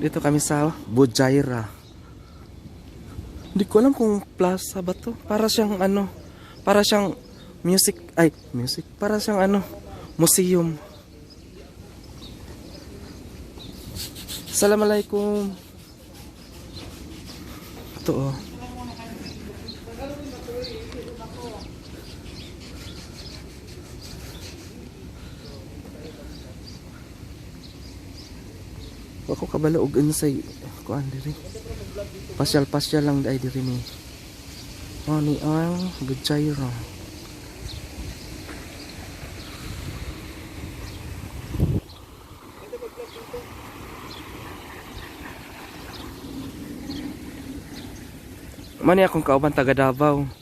Dito kami sa Bujaira. Hindi ko alam kung plaza ba to. Para siyang ano, para siyang music, para siyang ano, museum. Assalamualaikum. Ito oh. Ako kabalo og ano say kuan diri. Pasyal lang dai diri ni. Oh ni ang Bujaira. Mani akong kauban taga Davao.